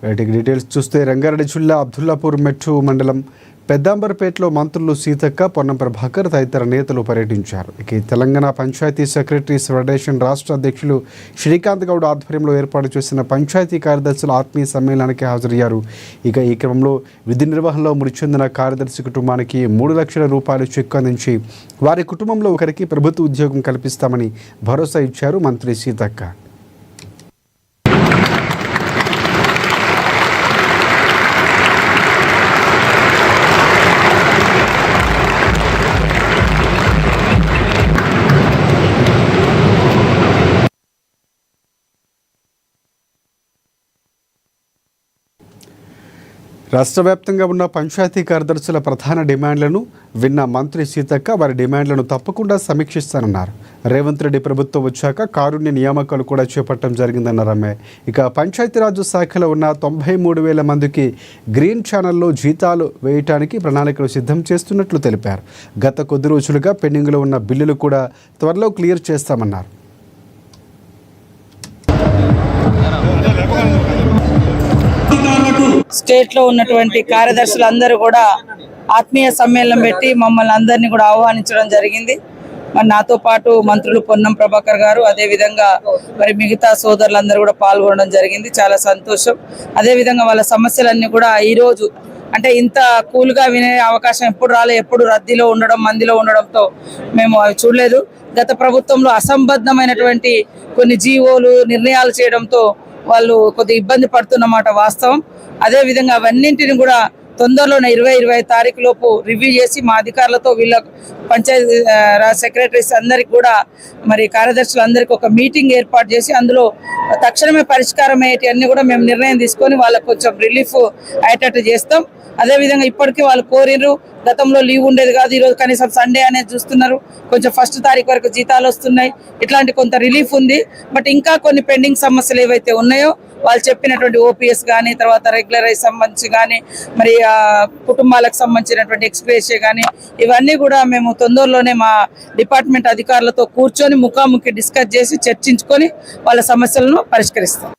వీటికి డీటెయిల్స్ చూస్తే రంగారెడ్డి జిల్లా అబ్దుల్లాపూర్ మెట్రో మండలం పెద్దాంబర్పేటలో మంత్రులు సీతక్క, పొన్నం ప్రభాకర్ తదితర నేతలు పర్యటించారు. ఇక తెలంగాణ పంచాయతీ సెక్రటరీస్ ఫెడరేషన్ రాష్ట్ర అధ్యక్షులు శ్రీకాంత్ గౌడ్ ఆధ్వర్యంలో ఏర్పాటు చేసిన పంచాయతీ కార్యదర్శుల ఆత్మీయ సమ్మేళనానికి హాజరయ్యారు. ఇక ఈ క్రమంలో విధి నిర్వహణలో మృతి చెందిన కార్యదర్శి కుటుంబానికి 3 లక్షల రూపాయలు చెక్కు అందించి వారి కుటుంబంలో ఒకరికి ప్రభుత్వ ఉద్యోగం కల్పిస్తామని భరోసా ఇచ్చారు మంత్రి సీతక్క. రాష్ట్ర వ్యాప్తంగా ఉన్న పంచాయతీ కార్యదర్శుల ప్రధాన డిమాండ్లను విన్న మంత్రి సీతక్క వారి డిమాండ్లను తప్పకుండా సమీక్షిస్తానన్నారు. రేవంత్ రెడ్డి ప్రభుత్వం వచ్చాక కారుణ్య నియామకాలు కూడా చేపట్టడం జరిగిందన్నారు ఆమె. ఇక పంచాయతీరాజ్ శాఖలో ఉన్న 93,000 మందికి గ్రీన్ ఛానల్లో జీతాలు వేయటానికి ప్రణాళికలు సిద్ధం చేస్తున్నట్లు తెలిపారు. గత కొద్ది రోజులుగా పెండింగ్లో ఉన్న బిల్లులు కూడా త్వరలో క్లియర్ చేస్తామన్నారు. స్టేట్ లో ఉన్నటువంటి కార్యదర్శులందరూ కూడా ఆత్మీయ సమ్మేళనం పెట్టి మమ్మల్ని అందరినీ కూడా ఆహ్వానించడం జరిగింది. మరి నాతో పాటు మంత్రులు పొన్నం ప్రభాకర్ గారు, అదే విధంగా మరి మిగతా సోదరులందరూ కూడా పాల్గొనడం జరిగింది. చాలా సంతోషం. అదే విధంగా వాళ్ళ సమస్యలన్నీ కూడా ఈ రోజు అంటే ఇంత కూల్గా వినే అవకాశం ఎప్పుడు రాలే. ఎప్పుడు రద్దీలో ఉండడం, మందిలో ఉండడంతో మేము అవి చూడలేదు. గత ప్రభుత్వంలో అసంబద్ధమైనటువంటి కొన్ని జీవోలు నిర్ణయాలు చేయడంతో వాళ్ళు కొద్దిగా ఇబ్బంది పడుతున్నమాట వాస్తవం. అదే విధంగా అవన్నింటిని కూడా తొందరలోనే 20-25 తారీఖు లోపు రివ్యూ చేసి మా అధికారులతో వీళ్ళ పంచాయతీ రాజ్ సెక్రటరీస్ అందరికి కూడా మరి కార్యదర్శులందరికీ ఒక మీటింగ్ ఏర్పాటు చేసి అందులో తక్షణమే పరిష్కారం అయ్యేటివన్నీ కూడా మేము నిర్ణయం తీసుకొని వాళ్ళకు కొంచెం రిలీఫ్ అయ్యేటట్టు చేస్తాం. అదేవిధంగా ఇప్పటికీ వాళ్ళు కోరినరు. గతంలో లీవ్ ఉండేది కాదు, ఈరోజు కనీసం సండే అనేది చూస్తున్నారు. కొంచెం 1st తారీఖు వరకు జీతాలు వస్తున్నాయి. ఇట్లాంటి కొంత రిలీఫ్ ఉంది. బట్ ఇంకా కొన్ని పెండింగ్ సమస్యలు ఏవైతే ఉన్నాయో వాళ్ళు చెప్పినటువంటి ఓపీఎస్ కానీ, తర్వాత రెగ్యులరైజ్ సంబంధించి కానీ, మరి కుటుంబాలకు సంబంధించినటువంటి ఎక్స్‌గ్రేషియా కానీ, ఇవన్నీ కూడా మేము తొందరలోనే మా డిపార్ట్మెంట్ అధికారులతో కూర్చొని ముఖాముఖి డిస్కస్ చేసి చర్చించుకొని వాళ్ళ సమస్యలను పరిష్కరిస్తాం.